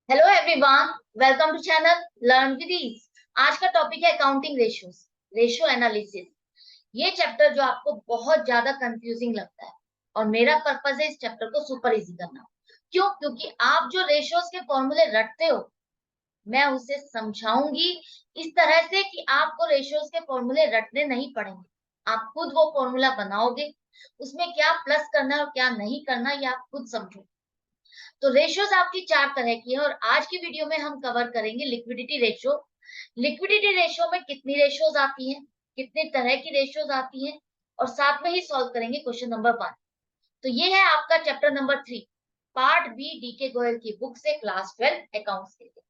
Hello everyone, welcome to channel learn with ease. आज का topic है अकाउंटिंग रेशियोज, रेशियो एनालिसिस। ये chapter जो आपको बहुत ज्यादा कंफ्यूजिंग लगता है और मेरा पर्पस है इस चैप्टर को सुपर इजी करना। क्यों? क्योंकि आप जो रेशियोज के फॉर्मूले रटते हो, मैं उसे समझाऊंगी इस तरह से कि आपको रेशियोज के फॉर्मूले रटने नहीं पड़ेंगे। आप खुद वो फॉर्मूला बनाओगे, उसमें क्या प्लस करना है और क्या नहीं करना ये आप खुद समझो। तो रेशियोज आपकी चार तरह की है और आज की वीडियो में हम कवर करेंगे लिक्विडिटी रेशियो। लिक्विडिटी रेशियो में कितनी रेशियोज आती हैं, कितने तरह की रेशियोज आती हैं, और साथ में ही सॉल्व करेंगे क्वेश्चन नंबर 1। तो ये है आपका chapter number 3, part B, D K Goyal की बुक से, क्लास 12 अकाउंट्स के लिए।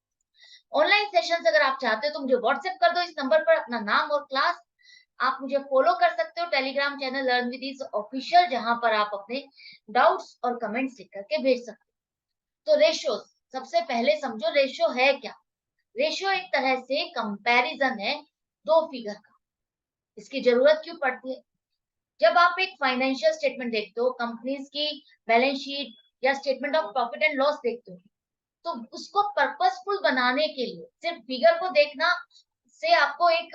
ऑनलाइन सेशन अगर आप चाहते हो तो मुझे व्हाट्सएप कर दो इस नंबर पर अपना नाम और क्लास। आप मुझे फॉलो कर सकते हो Telegram channel learn with is official, जहां पर आप अपने डाउट्स और कमेंट्स लिख करके भेज सकते हो। तो रेशियो, सबसे पहले समझो रेशियो है क्या। रेशियो एक तरह से कंपैरिजन है दो फिगर का। इसकी जरूरत क्यों पड़ती है? जब आप एक फाइनेंशियल स्टेटमेंट देखते हो, कंपनीज की बैलेंस शीट या statement of profit and loss देखते हो, तो उसको पर्पसफुल बनाने के लिए सिर्फ फिगर को देखना से आपको एक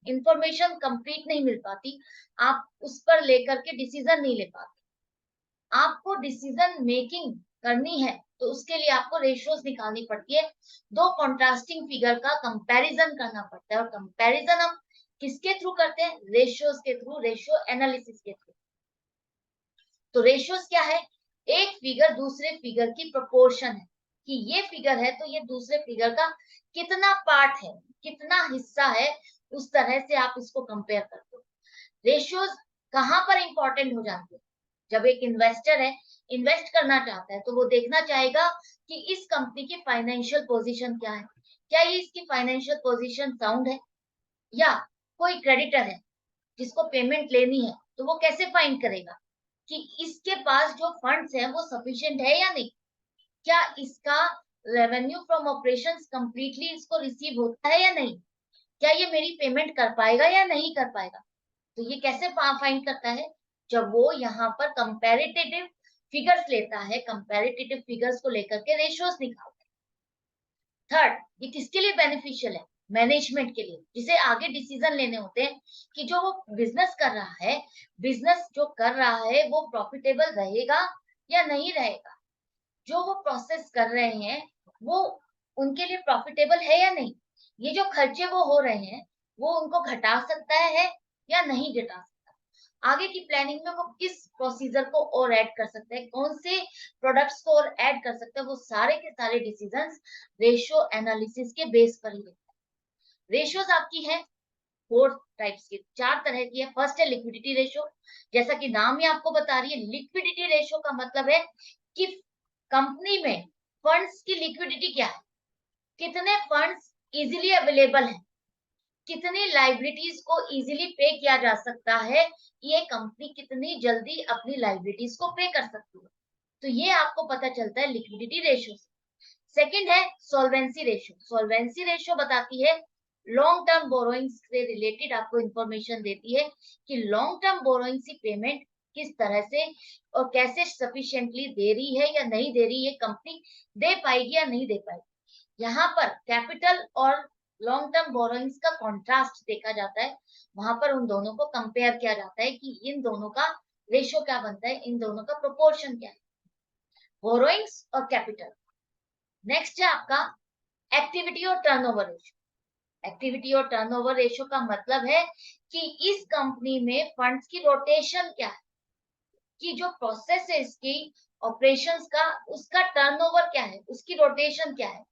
इंफॉर्मेशन कंप्लीट नहीं मिल पाती। आप उस पर लेकर के डिसीजन नहीं ले पाते। आपको डिसीजन मेकिंग करनी है तो उसके लिए आपको रेशियोज निकालनी पड़ती है। दो कॉन्ट्रास्टिंग फिगर का कंपैरिजन करना पड़ता है, और कंपैरिजन हम किसके थ्रू करते हैं? रेशियोज के थ्रू, रेशियो एनालिसिस के थ्रू। तो रेशियोज क्या है? एक फिगर दूसरे फिगर की प्रोपोर्शन है, कि ये फिगर है तो ये दूसरे फिगर का कितना पार्ट है, कितना हिस्सा है, उस तरह से आप इसको कंपेयर करते हो। रेशियोज कहाँ पर इंपॉर्टेंट हो जाते हैं? जब एक इन्वेस्टर है, इन्वेस्ट करना चाहता है, तो वो देखना चाहेगा कि इस कंपनी की फाइनेंशियल पोजीशन क्या है, क्या ये इसकी फाइनेंशियल पोजीशन साउंड है, या कोई क्रेडिटर है जिसको पेमेंट लेनी है, तो वो कैसे फाइंड करेगा कि इसके पास जो फंड्स हैं वो सफिशिएंट है या नहीं, क्या इसका रेवेन्यू फ्रॉम ऑपरेशंस कंप्लीटली इसको रिसीव होता है या नहीं, क्या ये मेरी पेमेंट कर पाएगा या नहीं कर पाएगा। तो ये कैसे फाइंड करता है? जब वो यहाँ पर कंपैरेटिव फिगर्स लेता है, कंपैरेटिव फिगर्स को लेकर के रेशियोज निकालता है। थर्ड, ये किसके लिए बेनिफिशियल है? मैनेजमेंट के लिए, जिसे आगे डिसीजन लेने होते हैं कि जो वो बिजनेस कर रहा है, बिजनेस जो कर रहा है वो प्रॉफिटेबल रहेगा या नहीं रहेगा, जो वो प्रोसेस कर रहे हैं वो उनके लिए प्रॉफिटेबल है या नहीं, ये जो खर्चे वो हो रहे हैं वो उनको घटा सकता है या नहीं घटा सकता, आगे की प्लानिंग में वो किस प्रोसीजर को और ऐड कर सकते हैं, कौन से प्रोडक्ट्स को और ऐड कर सकते हैं, वो सारे के सारे डिसीजंस रेशियो एनालिसिस के बेस पर ही लेते हैं। रेशियोज आपकी है फोर टाइप्स की, चार तरह की है। फर्स्ट है लिक्विडिटी रेशियो। जैसा कि नाम ही आपको बता रही है, लिक्विडिटी रेशियो का मतलब है कि कंपनी में फंड्स की लिक्विडिटी क्या है, कितने फंड्स इजीली अवेलेबल हैं, कितनी लाइबिलिटीज को इजीली पे किया जा सकता है, ये कंपनी कितनी जल्दी अपनी लाइबिलिटीज को पे कर सकती है। तो ये आपको पता चलता है लिक्विडिटी रेशियो से। सेकंड है सॉल्वेंसी रेशियो। सॉल्वेंसी रेशियो बताती है लॉन्ग टर्म बोरोइंग्स से रिलेटेड, आपको इंफॉर्मेशन देती है कि लॉन्ग टर्म बोरोइंग्स की पेमेंट किस तरह से और कैसे सफिशिएंटली दे रही है या नहीं दे रही है कंपनी, दे पाएगी या नहीं दे पाएगी। यहाँ पर कैपिटल और लॉन्ग टर्म बोरोइंग्स का कॉन्ट्रास्ट देखा जाता है, वहां पर उन दोनों को कंपेयर किया जाता है कि इन दोनों का रेशियो क्या बनता है, इन दोनों का प्रोपोर्शन क्या है, बोरोइंग्स और कैपिटल। नेक्स्ट है आपका एक्टिविटी और टर्नओवर रेशियो। एक्टिविटी और टर्नओवर रेशियो का मतलब है कि इस कंपनी में फंड्स की रोटेशन क्या है, कि जो प्रोसेस है इसकी ऑपरेशंस का, उसका टर्नओवर क्या है, उसकी रोटेशन क्या है,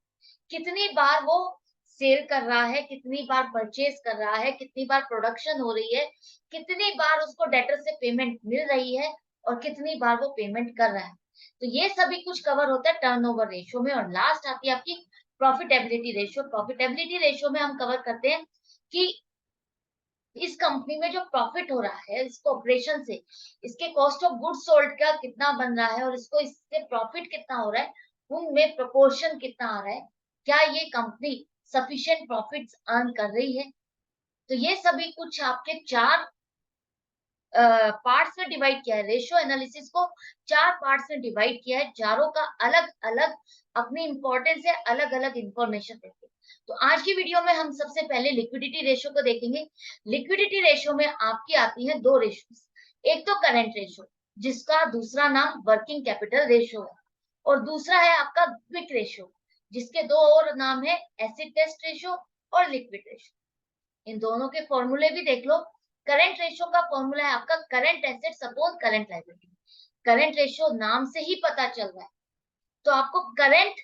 कितनी बार वो सेल कर रहा है, कितनी बार परचेज कर रहा है, कितनी बार प्रोडक्शन हो रही है, कितनी बार उसको डेटर से पेमेंट मिल रही है, और कितनी बार वो पेमेंट कर रहा है। तो ये सभी कुछ कवर होता है टर्नओवर रेशियो में। और लास्ट आती है आपकी प्रॉफिटेबिलिटी रेशियो। प्रॉफिटेबिलिटी रेशियो में हम कवर करते हैं कि इस कंपनी में जो प्रॉफिट हो रहा है इसको ऑपरेशन से, इसके कॉस्ट ऑफ गुड्स सोल्ड का कितना बन रहा है और इसको इससे प्रॉफिट कितना हो रहा है, उनमें प्रोपोर्शन कितना आ रहा है, क्या ये कंपनी सफिशिएंट प्रॉफिट्स अर्न कर रही है। तो ये सभी कुछ आपके चार पार्ट्स में डिवाइड किया है, रेशियो एनालिसिस को 4 पार्ट्स में डिवाइड किया है, चारों का अलग अलग अपनी इंपॉर्टेंस है, अलग अलग इंफॉर्मेशन देते हैं। तो आज की वीडियो में हम सबसे पहले लिक्विडिटी रेशियो को देखेंगे। लिक्विडिटी रेशियो में आपकी आती है दो रेशियोज, एक तो करंट रेशियो जिसका दूसरा नाम वर्किंग कैपिटल रेशियो है, और दूसरा है आपका क्विक रेशियो जिसके दो और नाम है एसिड टेस्ट रेशियो और लिक्विड रेशियो। इन दोनों के फॉर्मूले भी देख लो। करंट रेशियो का फॉर्मूला है आपका current assets upon current liability. Current ratio नाम से ही पता चल रहा है, तो आपको करंट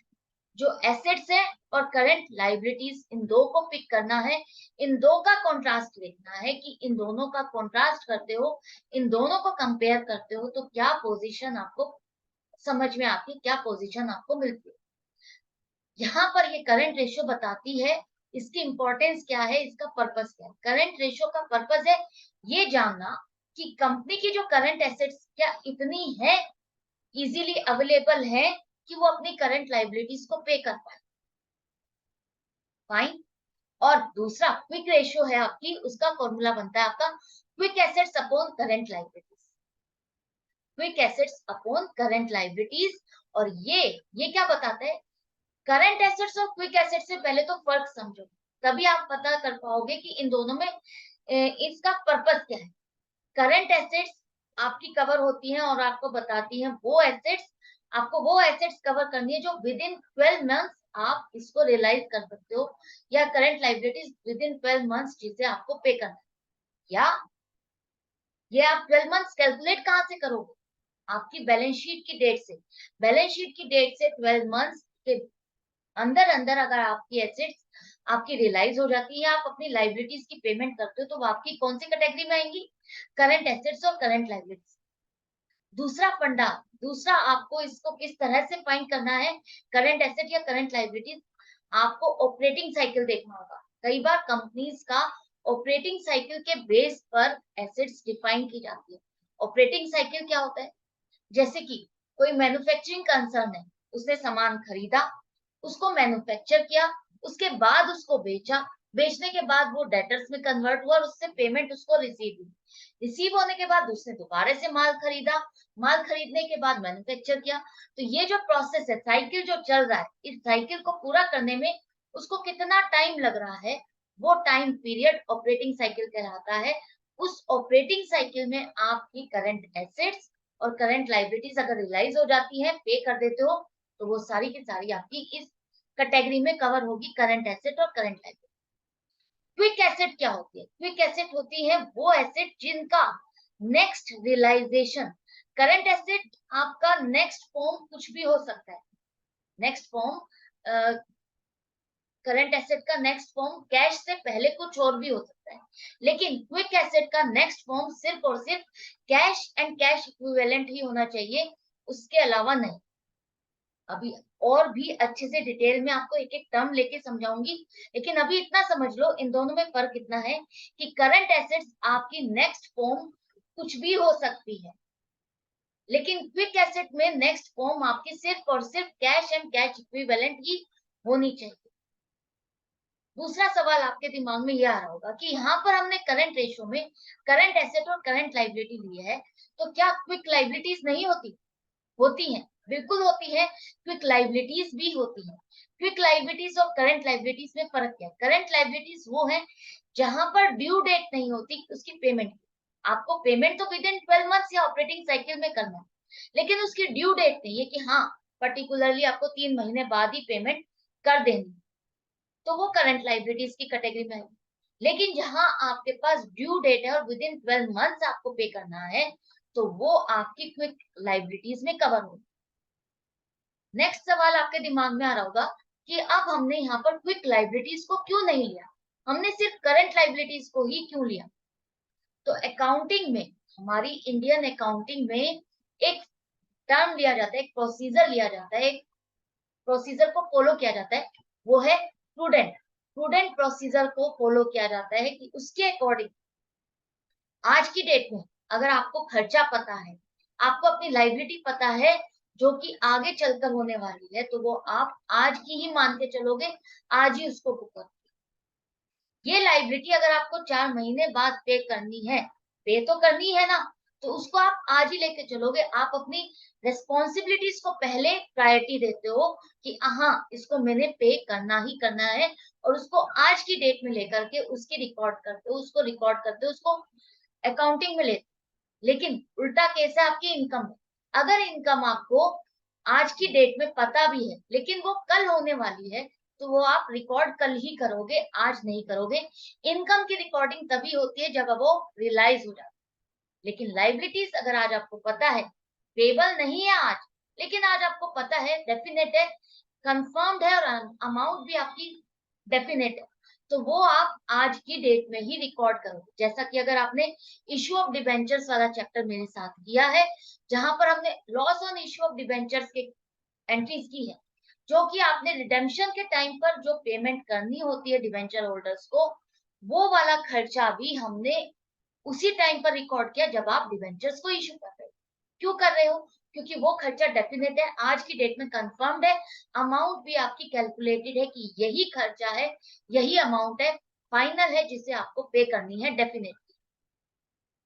जो एसेट्स है और करंट लायबिलिटीज इन दो को पिक करना है, इन दो का कॉन्ट्रास्ट देखना है कि इन दोनों का कॉन्ट्रास्ट करते हो, इन दोनों को कंपेयर करते हो तो क्या पोजीशन आपको समझ में आती है, क्या पोजीशन आपको मिलती है। यहाँ पर ये करंट रेशियो बताती है इसकी इंपॉर्टेंस क्या है, इसका पर्पस क्या है। करंट रेशियो का पर्पस है ये जानना कि कंपनी की जो करंट एसेट्स क्या इतनी है, इजीली अवेलेबल है कि वो अपनी करंट लायबिलिटीज को पे कर पाए। फाइन। और दूसरा क्विक रेशियो है आपकी, उसका फॉर्मूला बनता है आपका quick assets upon current liabilities. Quick assets upon current liabilities. और ये क्या बताता है, करंट एसेट्स और क्विक एसेट्स से पहले तो फर्क समझो, तभी आप पता कर पाओगे कि इन दोनों में इसका पर्पस क्या है। करंट एसेट्स आपकी कवर होती हैं और आपको बताती हैं वो एसेट्स, आपको वो एसेट्स कवर करनी है जो विद इन 12 मंथ्स आप इसको रियलाइज कर सकते हो, या current liabilities with in 12 months जिसे आपको पे करना है। या ये आप 12 मंथ्स कैलकुलेट कहाँ से करोगे, आपकी बैलेंस शीट की डेट से। बैलेंस शीट की डेट से 12 मंथ्स के अंदर अंदर अगर आपकी एसेट्स आपकी रियलाइज हो जाती है, आप अपनी लायबिलिटीज की पेमेंट करते हो, तो वो आपकी कौन सी कैटेगरी में आएंगी, करंट एसेट्स और करंट लायबिलिटीज। दूसरा फंडा, दूसरा आपको इसको किस तरह से फाइंड करना है करंट एसेट या करंट लायबिलिटीज, आपको ऑपरेटिंग साइकिल देखना होगा। कई बार कंपनीज का ऑपरेटिंग साइकिल के बेस पर एसेट्स डिफाइन की जाती है। ऑपरेटिंग साइकिल क्या होता है, जैसे कि कोई मैन्युफैक्चरिंग कंसर्न है, उसने सामान खरीदा, उसको मैन्युफैक्चर किया, उसके बाद उसको बेचा, बेचने के बाद वो डेटर्स में कन्वर्ट हुआ और उससे पेमेंट उसको रिसीव हुई। रिसीव होने के बाद उसने दोबारा से माल खरीदा, माल खरीदने के बाद मैन्युफैक्चर किया। तो ये जो प्रोसेस है, साइकिल जो चल रहा है, इस साइकिल को पूरा करने में उसको कितना टाइम लग रहा है, वो टाइम पीरियड ऑपरेटिंग साइकिल कहलाता है। उस ऑपरेटिंग साइकिल में आपकी करंट एसेट्स और करंट लायबिलिटीज अगर रियलाइज हो जाती है, पे कर देते हो, तो वो सारी की सारी आपकी इस कैटेगरी में कवर होगी, करंट एसेट और करंट लायबिलिटी। क्विक एसेट क्या होती है, क्विक एसेट होती है वो एसेट जिनका नेक्स्ट रियलाइजेशन, करंट एसेट आपका नेक्स्ट फॉर्म कुछ भी हो सकता है। नेक्स्ट फॉर्म, करंट एसेट का नेक्स्ट फॉर्म कैश से पहले कुछ और भी हो सकता है, लेकिन क्विक एसेट का नेक्स्ट फॉर्म सिर्फ और सिर्फ कैश एंड कैश इक्विवेलेंट ही होना चाहिए, उसके अलावा नहीं। अभी और भी अच्छे से डिटेल में आपको एक एक टर्म लेके समझाऊंगी, लेकिन अभी इतना समझ लो इन दोनों में फर्क इतना है कि करंट एसेट्स आपकी नेक्स्ट फॉर्म कुछ भी हो सकती है, लेकिन क्विक एसेट में नेक्स्ट फॉर्म आपकी सिर्फ और सिर्फ कैश एंड कैश इक्विवेलेंट ही होनी चाहिए। दूसरा सवाल आपके दिमाग में यह आ रहा होगा कि यहाँ पर हमने करंट रेशियो में करंट एसेट और करंट लायबिलिटी ली है, तो क्या क्विक लायबिलिटीज नहीं होती? होती हैं, बिल्कुल होती है, क्विक लायबिलिटीज भी होती हैं। क्विक लायबिलिटीज और करंट लायबिलिटीज में फर्क क्या है? करंट लायबिलिटीज वो है जहां पर ड्यू डेट नहीं होती उसकी पेमेंट। आपको पेमेंट तो विद इन 12 मंथ्स या ऑपरेटिंग साइकिल में करना है, लेकिन उसकी ड्यू डेट नहीं है कि हाँ पर्टिकुलरली आपको 3 महीने बाद ही पेमेंट कर देनी, तो वो करंट लायबिलिटीज की कैटेगरी में है। लेकिन जहां आपके पास ड्यू डेट है और विद इन 12 मंथ्स आपको पे करना है, तो वो आपकी क्विक लायबिलिटीज में कवर होगी। नेक्स्ट सवाल आपके दिमाग में आ रहा होगा कि अब हमने यहाँ पर क्विक लायबिलिटीज को क्यों नहीं लिया, हमने सिर्फ करंट लायबिलिटीज को ही क्यों लिया? तो अकाउंटिंग में, हमारी इंडियन अकाउंटिंग में एक टर्म लिया जाता है, एक प्रोसीजर लिया जाता है, एक प्रोसीजर को फॉलो किया जाता है, वो है प्रूडेंट। प्रूडेंट प्रोसीजर को फॉलो किया जाता है कि उसके अकॉर्डिंग आज की डेट में अगर आपको खर्चा पता है, आपको अपनी लायबिलिटी पता है जो कि आगे चलकर होने वाली है, तो वो आप आज की ही मान के चलोगे, आज ही उसको बुक कर। ये लायबिलिटी अगर आपको 4 महीने बाद पे करनी है, पे तो करनी है ना, तो उसको आप आज ही लेके चलोगे। आप अपनी रेस्पॉन्सिबिलिटीज को पहले प्रायोरिटी देते हो कि हाँ इसको मैंने पे करना ही करना है, और उसको आज की डेट में लेकर के उसकी रिकॉर्ड करते हो, उसको रिकॉर्ड करते हो, उसको अकाउंटिंग में लेते हो। लेकिन उल्टा केस है आपकी इनकम में। अगर इनकम आपको आज की डेट में पता भी है लेकिन वो कल होने वाली है, तो वो आप रिकॉर्ड कल ही करोगे, आज नहीं करोगे। इनकम की रिकॉर्डिंग तभी होती है जब वो रियलाइज हो जाती है। लेकिन लाइबिलिटीज अगर आज आपको पता है, पेबल नहीं है आज, लेकिन आज आपको पता है, डेफिनेट है, कंफर्म्ड है, और अमाउंट भी आपकी डेफिनेट है, तो वो आप आज की डेट में ही रिकॉर्ड करो। जैसा कि अगर आपने इशू ऑफ डिबेंचर्स वाला चैप्टर मेरे साथ किया है, जहां पर हमने loss on issue of debentures के एंट्रीज की है, जो कि आपने रिडेम्पशन के टाइम पर जो पेमेंट करनी होती है डिबेंचर होल्डर्स को, वो वाला खर्चा भी हमने उसी टाइम पर रिकॉर्ड किया जब आप डिबेंचर्स को इशू कर रहे हो। क्यों कर रहे हो? क्योंकि वो खर्चा डेफिनेट है, आज की डेट में कंफर्म्ड है, अमाउंट भी आपकी कैलकुलेटेड है कि यही खर्चा है, यही अमाउंट है, फाइनल है, जिसे आपको पे करनी है डेफिनेटली।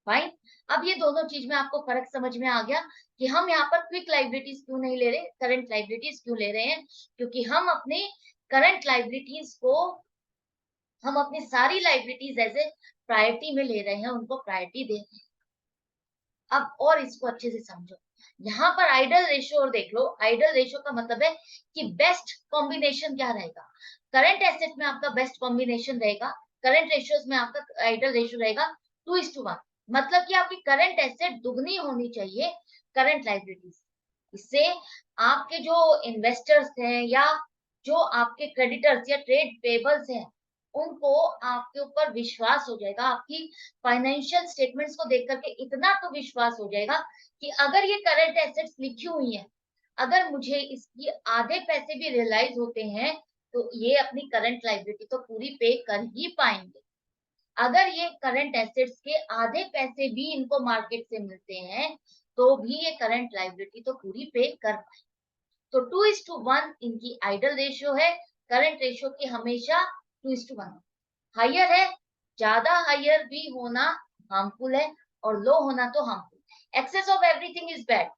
फाइन। अब ये दोनों चीज में आपको फर्क समझ में आ गया कि हम यहाँ पर क्विक लाइबिलिटीज क्यों नहीं ले रहे, करंट लाइबिलिटीज क्यों ले रहे हैं। क्योंकि हम अपने करंट लाइबिलिटीज को, हम अपनी सारी लाइबिलिटीज एज ए प्रायोरिटी में ले रहे हैं, उनको प्रायोरिटी दे रहे हैं। अब और इसको अच्छे से समझो। यहाँ पर आइडल रेशियो और देख लो। आइडल रेशियो का मतलब है कि बेस्ट कॉम्बिनेशन क्या रहेगा। करंट एसेट में आपका बेस्ट कॉम्बिनेशन रहेगा, करंट रेशियोज में आपका आइडल रेशियो रहेगा 2:1। मतलब कि आपकी करंट एसेट दुगनी होनी चाहिए करंट लाइबिलिटीज। इससे आपके जो इन्वेस्टर्स हैं या जो आपके क्रेडिटर्स या ट्रेड पेबल्स हैं, उनको आपके ऊपर विश्वास हो जाएगा। आपकी फाइनेंशियल स्टेटमेंट्स को देख करके इतना तो विश्वास हो जाएगा कि अगर ये करंट एसेट्स लिखी हुई हैं, अगर मुझे इसकी आधे पैसे भी रियलाइज होते हैं, तो ये अपनी करंट लाइबिलिटी तो पूरी पे कर ही पाएंगे। अगर ये करंट एसेट्स के आधे पैसे भी इनको मार्केट से मिलते हैं, तो भी ये करंट लाइबिलिटी तो पूरी पे कर पाए। तो 2:1 इनकी आइडल रेशियो है। करंट रेशियो की हमेशा 2:1 हायर है। ज्यादा हायर भी होना हार्मफुल है, और लो होना तो harmful. Excess of everything is bad,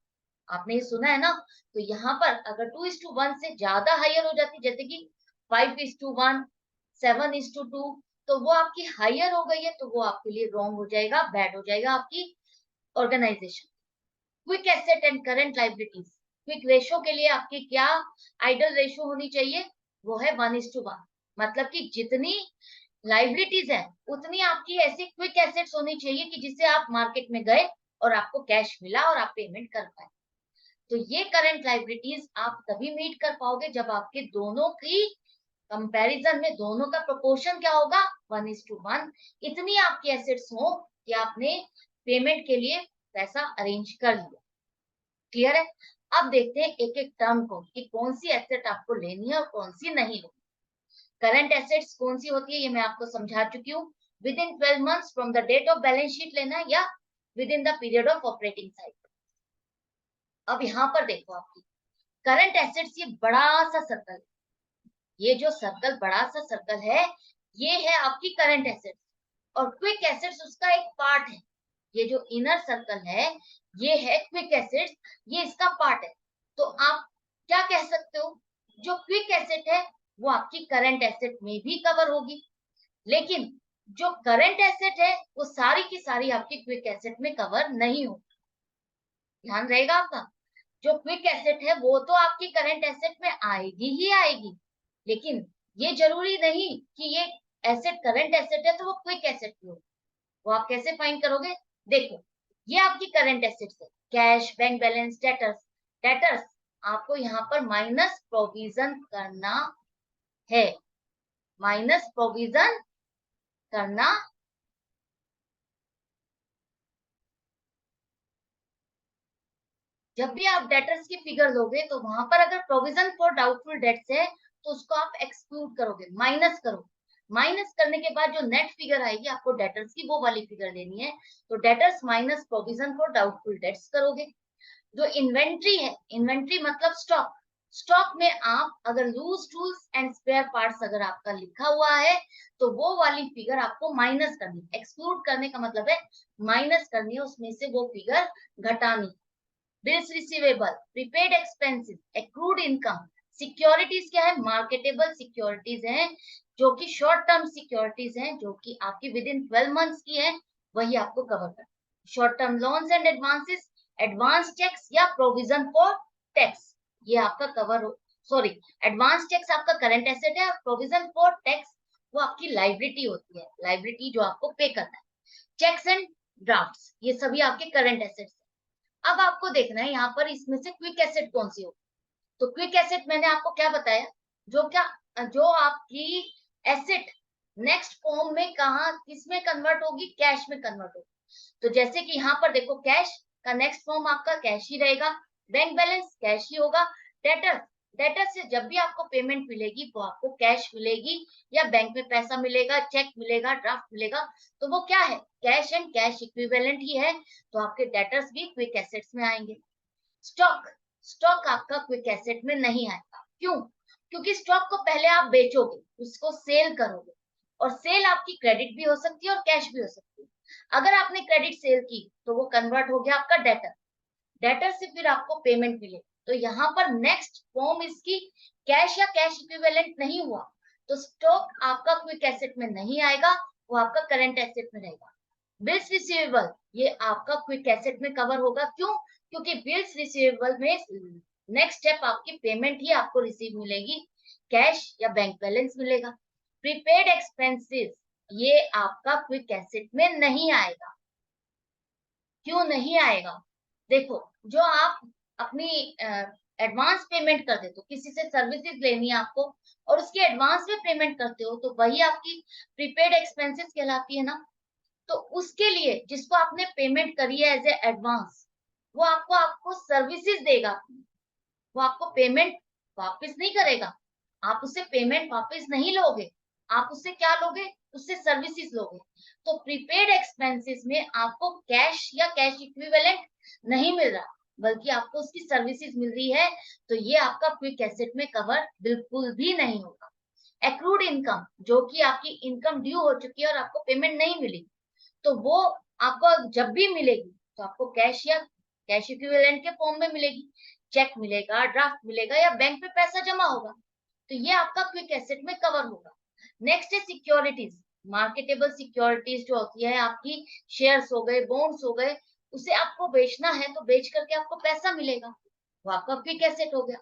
आपने ये सुना है ना। तो यहाँ पर अगर 2:1 से ज्यादा हायर हो जाती, जैसे कि 5:1, 7:2, तो वो आपकी हायर हो गई है, तो वो आपके लिए रॉन्ग हो जाएगा, बैड हो जाएगा आपकी organisation. Quick asset and current liabilities, quick ratio के लिए आपकी क्या आइडल रेशियो होनी चाहिए? वो है 1:1। मतलब कि जितनी लाइबिलिटीज है उतनी आपकी ऐसी क्विक एसेट्स होनी चाहिए कि जिससे आप मार्केट में गए और आपको कैश मिला और आप पेमेंट कर पाए। तो ये करंट लाइबिलिटीज आप तभी मीट कर पाओगे जब आपके दोनों की कंपैरिजन में दोनों का प्रोपोर्शन क्या होगा? 1:1। इतनी आपकी एसेट्स हो कि आपने पेमेंट के लिए पैसा अरेंज कर लिया। क्लियर है? अब देखते हैं एक एक टर्म को कि कौन सी एसेट आपको लेनी है और कौन सी नहीं लेनी। करंट एसेट्स कौन सी होती है ये मैं आपको समझा चुकी हूँ। Within 12 months from the date of balance sheet लेना, या within the period of operating cycle. अब यहाँ पर देखो, आपकी करंट एसेट्स ये बड़ा सा सर्कल, ये जो सर्कल बड़ा सा सर्कल है, ये है आपकी करंट एसेट्स, और क्विक एसेट्स उसका एक पार्ट है। ये जो इनर सर्कल है, ये है क्विक एसेट्स, ये इसका पार्ट है। तो आप क्या कह सकते हो? जो क्विक एसेट है वो आपकी करंट एसेट में भी कवर होगी, लेकिन जो करंट एसेट है वो सारी की सारी आपकी क्विक एसेट में कवर नहीं होगी। ध्यान रहेगा आपका। जो क्विक एसेट है वो तो आपकी करंट एसेट में आएगी ही आएगी, लेकिन ये जरूरी नहीं कि ये एसेट करंट एसेट है तो वो क्विक एसेट भी हो। वो आप कैसे फाइंड करोगे? देखो, ये आपकी करंट एसेट्स है, cash, bank balance, debtors. Debtors आपको यहाँ पर माइनस प्रोविजन करना है, माइनस प्रोविजन करना। जब भी आप डेटर्स की फिगर लोगे तो वहां पर अगर प्रोविजन फॉर डाउटफुल डेट्स है, तो उसको आप एक्सक्लूड करोगे, माइनस करोगे। माइनस करने के बाद जो नेट फिगर आएगी, आपको डेटर्स की वो वाली फिगर लेनी है। तो debtors minus provision for doubtful debts करोगे। जो इन्वेंट्री है, इन्वेंट्री मतलब स्टॉक, स्टॉक में आप अगर loose tools and spare parts अगर आपका लिखा हुआ है तो वो वाली फिगर आपको माइनस करनी, एक्सक्लूड करने का मतलब है माइनस करनी है, उसमें से वो फिगर घटानी। Bills receivable, prepaid expenses, accrued income, securities क्या है, मार्केटेबल सिक्योरिटीज हैं जो कि शॉर्ट टर्म सिक्योरिटीज हैं जो कि आपकी विद इन 12 मंथ्स की है, वही आपको कवर करना। Short term loans and advances, advance cheques या प्रोविजन फॉर टैक्स, ये आपका कवर हो, सॉरी, एडवांस टैक्स आपका करंट एसेट है, प्रोविजन फॉर टैक्स वो आपकी लाइबिलिटी होती है, लाइबिलिटी जो आपको पे करना है। चेक्स एंड ड्राफ्ट्स ये सभी आपके करंट एसेट्स। अब आपको देखना है यहाँ पर इसमें से क्विक एसेट कौन सी होगी। तो क्विक एसेट मैंने आपको क्या बताया, जो आपकी एसेट नेक्स्ट फॉर्म में कहा किसमें कन्वर्ट होगी, कैश में कन्वर्ट होगी। तो जैसे कि यहाँ पर देखो कैश का नेक्स्ट फॉर्म आपका कैश ही रहेगा, बैंक बैलेंस कैश ही होगा, डेटर, डेटर से जब भी आपको पेमेंट मिलेगी वो आपको कैश मिलेगी या बैंक में पैसा मिलेगा, चेक मिलेगा, ड्राफ्ट मिलेगा, तो वो क्या है, कैश एंड कैश इक्विवेलेंट ही है, तो आपके डेटर्स भी क्विक एसेट्स में आएंगे। स्टॉक, स्टॉक आपका क्विक एसेट में नहीं आएगा, क्यों, क्योंकि स्टॉक को पहले आप बेचोगे, उसको सेल करोगे, और सेल आपकी क्रेडिट भी हो सकती है और कैश भी हो सकती है। अगर आपने क्रेडिट सेल की तो वो कन्वर्ट हो गया आपका डेटर, डेटर से फिर आपको पेमेंट मिले, तो यहाँ पर नेक्स्ट फॉर्म इसकी कैश या कैश इक्विवेलेंट नहीं हुआ, तो स्टॉक आपका क्विक एसेट में नहीं आएगा, वो आपका करंट एसेट में रहेगा। बिल्स रिसीवेबल ये आपका क्विक एसेट में कवर होगा, क्यों, क्योंकि बिल्स रिसीवेबल में नेक्स्ट स्टेप आपकी पेमेंट ही आपको रिसीव मिलेगी, कैश या बैंक बैलेंस मिलेगा। प्रीपेड एक्सपेंसेस ये आपका क्विक एसेट में नहीं आएगा, क्यों नहीं आएगा, देखो जो आप अपनी एडवांस पेमेंट कर देते हो, किसी से सर्विसेज लेनी है आपको और उसकी एडवांस में पेमेंट करते हो, तो वही आपकी प्रीपेड एक्सपेंसेस कहलाती है ना। तो उसके लिए जिसको आपने पेमेंट करी है एज ए एडवांस, वो आपको आपको सर्विसेज देगा, वो आपको पेमेंट वापस नहीं करेगा, आप उससे पेमेंट वापस नहीं लोगे, आप उससे क्या लोगे, उससे सर्विसेज लोगे। तो प्रीपेड एक्सपेंसेस में आपको कैश या कैश इक्विवेलेंट नहीं मिल रहा, बल्कि आपको उसकी सर्विसेज मिल रही है, तो ये आपका क्विक एसेट में कवर बिल्कुल भी नहीं होगा। एक्रूड इनकम, जो कि आपकी इनकम ड्यू हो चुकी है और आपको पेमेंट नहीं मिली, तो वो आपको जब भी मिलेगी तो आपको कैश या कैश इक्विवेलेंट के फॉर्म में मिलेगी, चेक मिलेगा, ड्राफ्ट मिलेगा या बैंक में पैसा जमा होगा, तो ये आपका क्विक एसेट में कवर होगा। नेक्स्ट है सिक्योरिटीज, मार्केटेबल सिक्योरिटीज जो होती है आपकी, शेयर्स हो गए, बॉन्ड्स हो गए, उसे आपको बेचना है तो बेच करके आपको पैसा मिलेगा, वो आपका क्विक एसेट हो गया।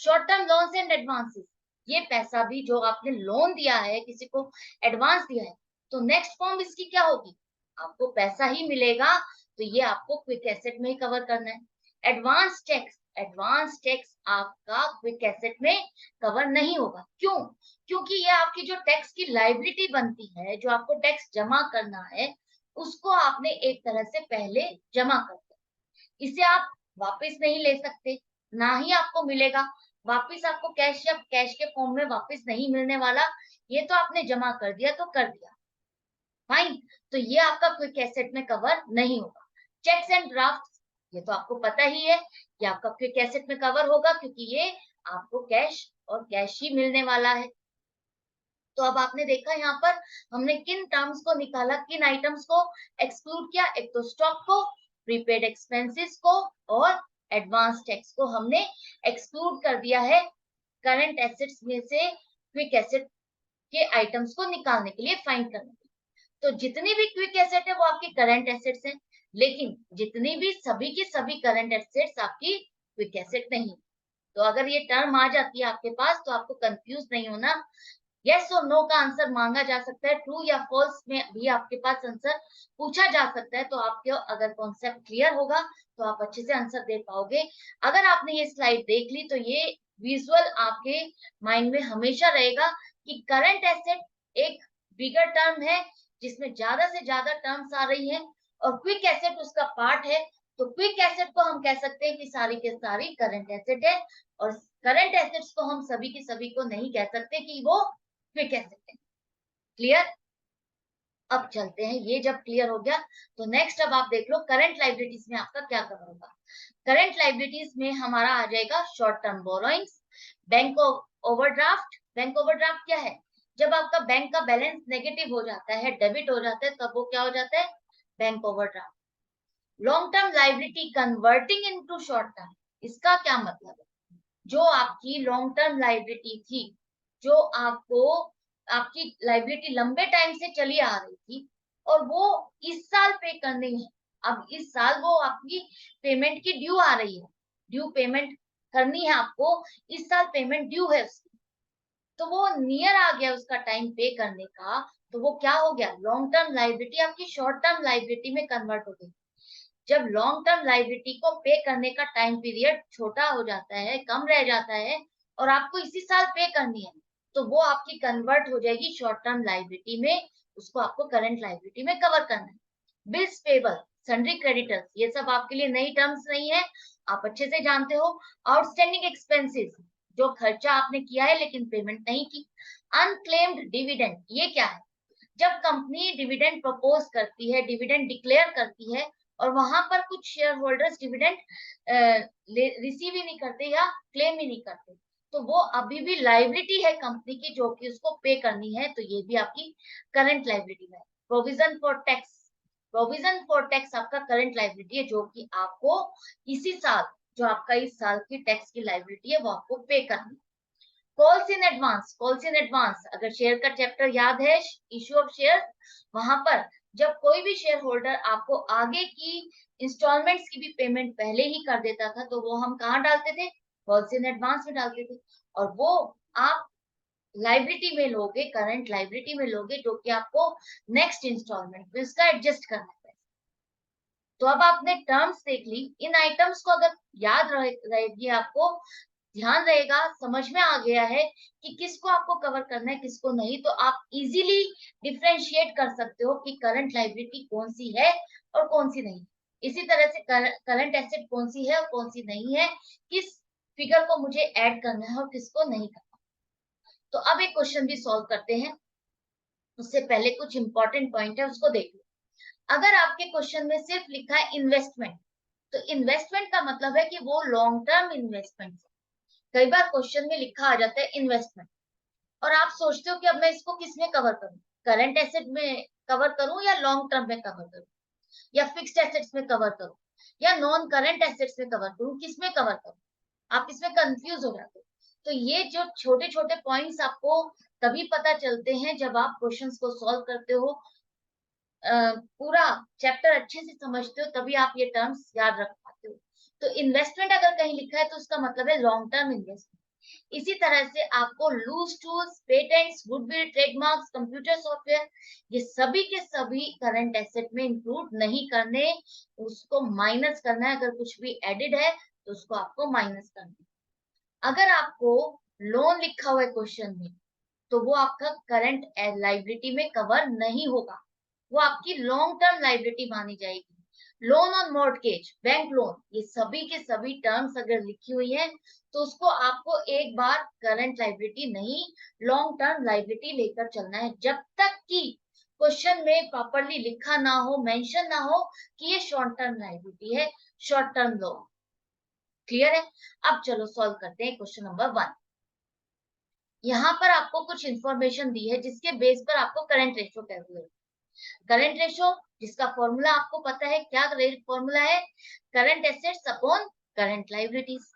Short term loans and advances, ये पैसा भी जो आपने लोन दिया है, किसी को एडवांस दिया है, तो नेक्स्ट फॉर्म इसकी क्या होगी, आपको पैसा ही मिलेगा, तो ये आपको क्विक एसेट में ही कवर करना है। एडवांस टैक्स, एडवांस टैक्स आपका क्विक एसेट में कवर नहीं होगा, क्यों, क्योंकि ये आपकी जो टैक्स की लाइबिलिटी बनती है, जो आपको टैक्स जमा करना है, उसको आपने एक तरह से पहले जमा कर दिया, इसे आप वापस नहीं ले सकते, ना ही आपको मिलेगा वापस, आपको कैश या कैश के फॉर्म में वापस नहीं मिलने वाला, ये तो आपने जमा कर दिया तो कर दिया, फाइन, तो ये आपका क्विक एसेट में कवर नहीं होगा। चेक्स एंड ड्राफ्ट, ये तो आपको पता ही है, ये आपका क्विक एसेट में कवर होगा, क्योंकि ये आपको कैश और कैश ही मिलने वाला है। तो अब आपने देखा यहाँ पर हमने किन टर्म्स को निकाला, किन आइटम्स को एक्सक्लूड किया, एक तो स्टॉक को, प्रीपेड एक्सपेंसेस को और एडवांस टैक्स को हमने एक्सक्लूड कर दिया है करंट एसेट्स में से, क्विक एसेट के आइटम्स को निकालने के लिए, फाइंड करने के लिए। तो जितनी भी क्विक एसेट है वो आपकी करंट एसेट्स हैं, लेकिन जितनी भी सभी की सभी करंट एसेट्स आपकी क्विक एसेट नहीं। तो अगर ये टर्म आ जाती है आपके पास तो आपको कंफ्यूज नहीं होना, यस और नो का आंसर मांगा जा सकता है, ट्रू या फॉल्स में भी आपके पास आंसर पूछा जा सकता है, तो आपके अगर कॉन्सेप्ट क्लियर होगा तो आप अच्छे से आंसर दे पाओगे। अगर आपने ये स्लाइड देख ली तो ये विजुअल आपके माइंड में हमेशा रहेगा कि करंट एसेट एक बिगर टर्म है जिसमें ज्यादा से ज्यादा टर्म्स आ रही हैं, और क्विक एसेट उसका पार्ट है, तो क्विक एसेट को हम कह सकते हैं कि सारी के सारी करंट एसेट है, और करंट एसेट्स को हम सभी की सभी को नहीं कह सकते कि वो क्विक एसेट है। क्लियर, अब चलते हैं, ये जब क्लियर हो गया तो नेक्स्ट अब आप देख लो करंट लाइबिलिटीज में आपका क्या कवर होगा। करंट लाइबिलिटीज में हमारा आ जाएगा short term borrowings, bank overdraft, bank overdraft क्या है? जब आपका बैंक का बैलेंस नेगेटिव हो जाता है, डेबिट हो जाता है, तब वो क्या हो जाता है? Bank overdraft. Long term liability converting into short term, इसका क्या मतलब है? जो आपकी लॉन्ग टर्म लाइबिलिटी थी, जो आपको आपकी लाइबिलिटी लंबे टाइम से चली आ रही थी और वो इस साल पे करनी है, अब इस साल वो आपकी पेमेंट की ड्यू आ रही है, ड्यू पेमेंट करनी है आपको, इस साल पेमेंट ड्यू है उसकी, तो वो नियर आ गया उसका टाइम पे करने का, तो वो क्या हो गया? लॉन्ग टर्म लाइबिलिटी आपकी शॉर्ट टर्म लाइबिलिटी में कन्वर्ट हो गई। जब लॉन्ग टर्म लाइबिलिटी को पे करने का टाइम पीरियड छोटा हो जाता है, कम रह जाता है और आपको इसी साल पे करनी है, तो वो आपकी कन्वर्ट हो जाएगी शॉर्ट टर्म लाइबिलिटी में, उसको आपको करंट लाइबिलिटी में कवर करना है। बिल्स पेबल, सन्ड्री क्रेडिटर्स, ये सब आपके लिए नई टर्म्स नहीं है, आप अच्छे से जानते हो। आउटस्टैंडिंग एक्सपेंसेस, जो खर्चा आपने किया है लेकिन पेमेंट नहीं की। अनक्लेम्ड डिविडेंड, ये क्या है? जब कंपनी डिविडेंड प्रपोज करती है, डिविडेंड डिक्लेयर करती है और वहां पर कुछ शेयर होल्डर्स डिविडेंड रिसीव ही नहीं करते या क्लेम ही नहीं करते, तो वो अभी भी लाइबिलिटी है कंपनी की, जो कि उसको पे करनी है, तो ये भी आपकी करंट लाइबिलिटी में। Provision for tax, provision for tax आपका करंट लाइबिलिटी है, जो कि आपको इसी साल, जो आपका इस साल की टैक्स की लाइबिलिटी है, वो आपको पे करनी है। Calls in advance, calls in advance, अगर शेयर का चैप्टर याद है, इश्यू ऑफ शेयर, वहां पर जब कोई भी शेयर होल्डर आपको आगे की इंस्टॉलमेंट्स की भी पेमेंट पहले ही कर देता था, तो वो हम कहाँ डालते थे? कॉल्स इन एडवांस में डालते थे, और वो आप लाइबिलिटी में लोगे, करंट लाइबिलिटी में लोगे, जो कि आपको नेक्स्ट इंस्टॉलमेंट में इसका एडजस्ट करना है। तो अब आपने टर्म्स देख ली, इन आइटम्स को अगर याद रहेगी आपको, ध्यान रहेगा, समझ में आ गया है कि किसको आपको कवर करना है, किसको नहीं, तो आप इजीली डिफरेंशिएट कर सकते हो कि करंट लाइबिलिटी कौन सी है और कौन सी नहीं। इसी तरह से करंट एसेट कौन सी है और कौन सी नहीं है, किस फिगर को मुझे ऐड करना है और किसको नहीं करना। तो अब एक क्वेश्चन भी सॉल्व करते हैं, उससे पहले कुछ इंपॉर्टेंट पॉइंट है, उसको देख लो। अगर आपके क्वेश्चन में सिर्फ लिखा है इन्वेस्टमेंट, तो इन्वेस्टमेंट का मतलब है कि वो लॉन्ग टर्म इन्वेस्टमेंट। कई बार क्वेश्चन में लिखा आ जाता है इन्वेस्टमेंट और आप सोचते हो कि अब मैं इसको किस में कवर करूं, करंट एसेट में कवर करूं या लॉन्ग टर्म में कवर करूं, या फिक्स्ड एसेट्स में कवर करूं, या नॉन करंट एसेट्स में कवर करूं, किस में कवर करूं, आप इसमें कंफ्यूज हो जाते हो। तो ये जो छोटे छोटे पॉइंट्स आपको तभी पता चलते हैं जब आप क्वेश्चंस को सॉल्व करते हो, पूरा चैप्टर अच्छे से समझते हो, तभी आप ये टर्म्स याद रख पाते हो। तो इन्वेस्टमेंट अगर कहीं लिखा है तो उसका मतलब है लॉन्ग टर्म इन्वेस्टमेंट। इसी तरह से आपको loose tools, patents, goodwill, trademarks, computer software, ये सभी के सभी करंट एसेट में इंक्लूड नहीं करने, उसको माइनस करना है। अगर कुछ भी एडेड है तो उसको आपको माइनस करना है। अगर आपको लोन लिखा हुआ है क्वेश्चन में, तो वो आपका करंट लाइबिलिटी में कवर नहीं होगा, वो आपकी लॉन्ग टर्म लाइबिलिटी मानी जाएगी। Loan on mortgage, bank loan, ये सभी के सभी टर्म्स अगर लिखी हुई है तो उसको आपको एक बार करंट लाइबिलिटी नहीं, लॉन्ग टर्म लाइबिलिटी लेकर चलना है, जब तक कि क्वेश्चन में प्रॉपरली लिखा ना हो, मेंशन ना हो कि ये शॉर्ट टर्म लाइबिलिटी है, शॉर्ट टर्म लोन। क्लियर है? अब चलो सॉल्व करते हैं क्वेश्चन नंबर 1। यहाँ पर आपको कुछ इंफॉर्मेशन दी है जिसके बेस पर आपको current ratio calculate, current ratio जिसका फॉर्मूला आपको पता है, क्या फॉर्मूला है? Current assets upon current liabilities.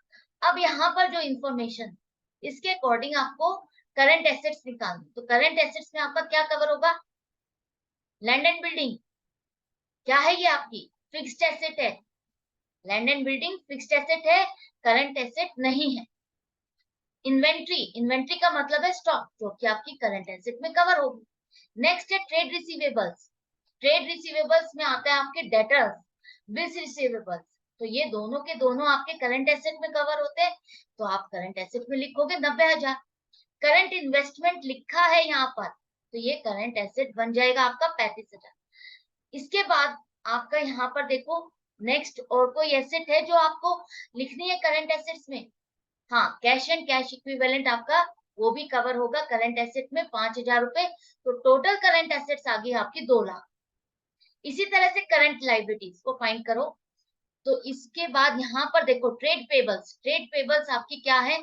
अब यहाँ पर जो इंफॉर्मेशन, इसके अकॉर्डिंग आपको करंट एसेट्स निकालनी, तो करंट एसेट्स में आपका क्या कवर होगा? लैंड एंड बिल्डिंग, क्या है ये? आपकी फिक्स्ड एसेट है, land and building fixed asset है, करंट एसेट नहीं है। इन्वेंट्री, इन्वेंट्री का मतलब है स्टॉक, जो कि आपकी करंट एसेट में कवर होगी। नेक्स्ट है ट्रेड रिसीवेबल्स, ट्रेड रिसीवेबल्स में आता है आपके डेटर्स, बिल्स रिसीवेबल्स, तो ये दोनों के दोनों आपके करंट एसेट में कवर होते हैं, तो आप करंट एसेट में लिखोगे 90,000। करंट इन्वेस्टमेंट लिखा है यहाँ पर, तो ये करंट एसेट बन जाएगा आपका 35,000। इसके बाद आपका यहाँ पर देखो, नेक्स्ट और कोई एसेट है जो आपको लिखनी है करंट एसेट्स में? हाँ, कैश एंड कैश इक्विवेलेंट आपका वो भी कवर होगा करंट एसेट में, 5,000 रुपए, तो टोटल करंट एसेट्स आ गई आपकी 2 लाख। इसी तरह से करंट लाइबिलिटीज को फाइंड करो, तो इसके बाद यहाँ पर देखो ट्रेड पेबल्स, ट्रेड पेबल्स आपकी क्या है?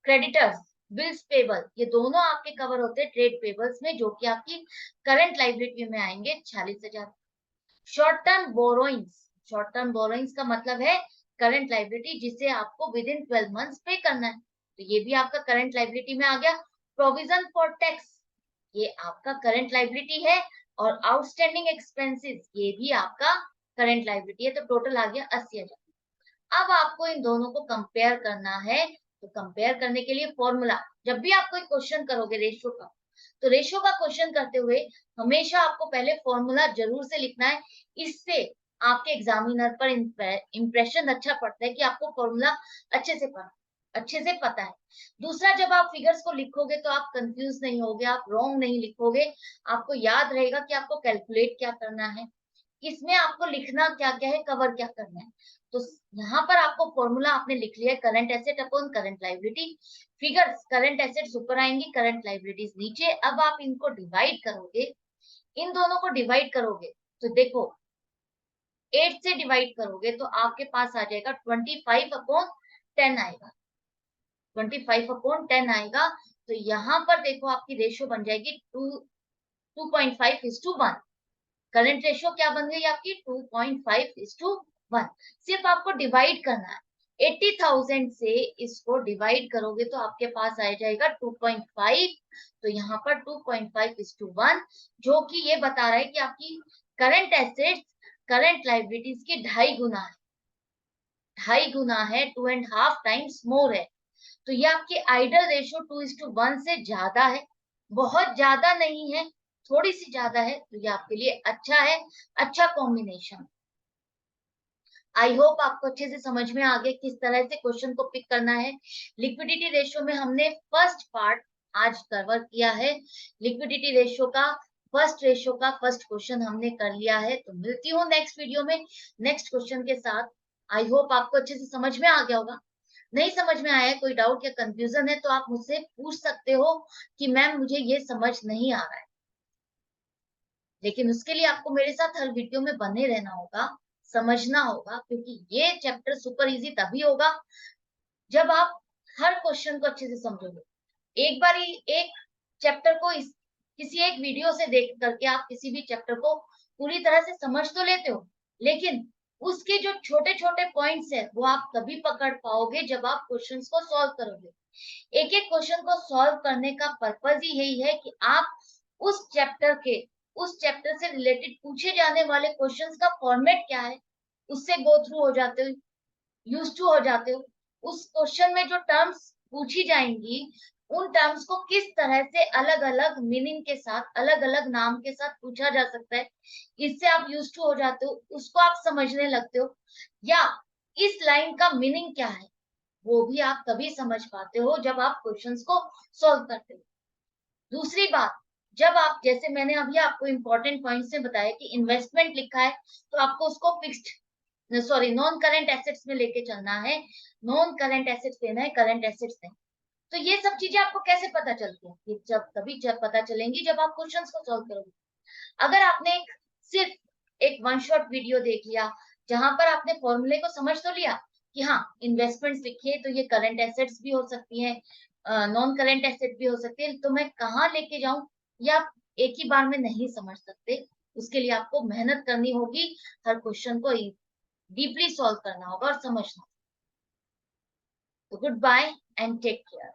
क्रेडिटर्स, बिल्स पेबल, ये दोनों आपके कवर होते हैं ट्रेड पेबल्स में, जो कि आपकी करंट लाइबिलिटी में आएंगे 46,000। Short term borrowings, short term borrowings का मतलब है करंट लाइबिलिटी जिसे आपको विद इन 12 मंथ्स पे करना है, तो ये भी आपका करंट लाइबिलिटी में आ गया। प्रोविजन फॉर टैक्स, ये आपका करंट लाइबिलिटी है, और आउटस्टैंडिंग एक्सपेंसेस ये भी आपका करंट लाइबिलिटी है, तो टोटल आ गया 80,000। अब आपको इन दोनों को कंपेयर करना है, तो कंपेयर करने के लिए फॉर्मूला, जब भी आप कोई क्वेश्चन करोगे रेशियो का, तो रेशियो का क्वेश्चन करते हुए हमेशा आपको पहले फॉर्मूला जरूर से लिखना है। इससे आपके एग्जामिनर पर इंप्रेशन अच्छा पड़ता है कि आपको फॉर्मूला अच्छे से पता है। दूसरा, जब आप फिगर्स को लिखोगे तो आप कंफ्यूज नहीं होगे, आप रॉन्ग नहीं लिखोगे, आपको याद रहेगा कि आपको कैलकुलेट क्या करना है, इसमें आपको लिखना क्या क्या है, कवर क्या करना है। तो यहाँ पर आपको फॉर्मूला आपने लिख लिया, current asset upon current liability, figures current assets ऊपर आएंगी, करंट लाइबिलिटीज नीचे। अब आप इनको डिवाइड करोगे, इन दोनों को डिवाइड करोगे, तो देखो 8 से डिवाइड करोगे तो आपके पास आ जाएगा 25/10 आएगा, 25/10 आएगा। तो यहाँ पर देखो आपकी रेशियो बन जाएगी 2.5:1। करंट रेशियो क्या बन गई आपकी 2.5:1। सिर्फ आपको डिवाइड करना है, 80,000 से इसको डिवाइड करोगे तो आपके पास आ जाएगा 2.5, तो यहाँ पर 2.5:1, जो कि ये बता रहा है कि आपकी करंट एसेट्स करंट लाइबिलिटीज की 2.5 गुना है, 2.5 गुना है, 2.5 टाइम्स मोर है। तो ये आपकी आइडल रेशियो 2:1 से ज्यादा है, बहुत ज्यादा नहीं है, थोड़ी सी ज्यादा है, तो ये आपके लिए अच्छा है, अच्छा कॉम्बिनेशन। आई होप आपको अच्छे से समझ में आ गया किस तरह से क्वेश्चन को पिक करना है। लिक्विडिटी रेशियो में हमने फर्स्ट पार्ट आज कवर किया है, लिक्विडिटी रेशियो का फर्स्ट क्वेश्चन हमने कर लिया है। तो मिलती हूँ नेक्स्ट वीडियो में नेक्स्ट क्वेश्चन के साथ। आई होप आपको अच्छे से समझ में आ गया होगा। नहीं समझ में आया, कोई डाउट या कंफ्यूजन है तो आप मुझसे पूछ सकते हो कि मैम मुझे ये समझ नहीं आ रहा है, लेकिन उसके लिए आपको मेरे साथ हर वीडियो में बने रहना होगा, समझना होगा, क्योंकि ये चैप्टर सुपर इजी तभी होगा जब आप हर क्वेश्चन को अच्छे से समझोगे। एक बार एक चैप्टर को किसी एक वीडियो से देख करके आप किसी भी चैप्टर को पूरी तरह से समझ तो लेते हो, लेकिन उसके जो छोटे छोटे पॉइंट्स है वो आप तभी पकड़ पाओगे जब आप क्वेश्चंस को सॉल्व करोगे। एक एक क्वेश्चन को सॉल्व करने का पर्पज ही यही है कि आप उस चैप्टर से रिलेटेड पूछे जाने वाले क्वेश्चंस का फॉर्मेट क्या है उससे गो थ्रू हो जाते हो, यूज टू हो जाते हो। उस क्वेश्चन में जो टर्म्स पूछी जाएंगी उन टर्म्स को किस तरह से अलग अलग मीनिंग के साथ अलग अलग नाम के साथ पूछा जा सकता है, इससे आप यूज टू हो जाते हो, उसको आप समझने लगते हो। या इस लाइन का मीनिंग क्या है वो भी आप तभी समझ पाते हो जब आप क्वेश्चंस को सॉल्व करते हो। दूसरी बात, जब आप जैसे मैंने अभी आपको इंपॉर्टेंट पॉइंट्स में बताया कि इन्वेस्टमेंट लिखा है तो आपको उसको नॉन करंट एसेट्स में लेके चलना है, नॉन करंट एसेट्स देना है, करंट एसेट्स नहीं। तो ये सब चीजें आपको कैसे पता चलती है, ये जब पता चलेंगी जब आप क्वेश्चंस को सॉल्व करोगे। अगर आपने सिर्फ एक वन शॉट वीडियो देख लिया जहां पर आपने फॉर्मूले को समझ तो लिया कि हाँ इन्वेस्टमेंट्स लिखिए तो ये करंट एसेट्स भी हो सकती है, नॉन करंट एसेट भी हो सकती है, तो मैं कहाँ लेके जाऊं, या आप एक ही बार में नहीं समझ सकते, उसके लिए आपको मेहनत करनी होगी, हर क्वेश्चन को डीपली सॉल्व करना होगा और समझना। तो goodbye and take care.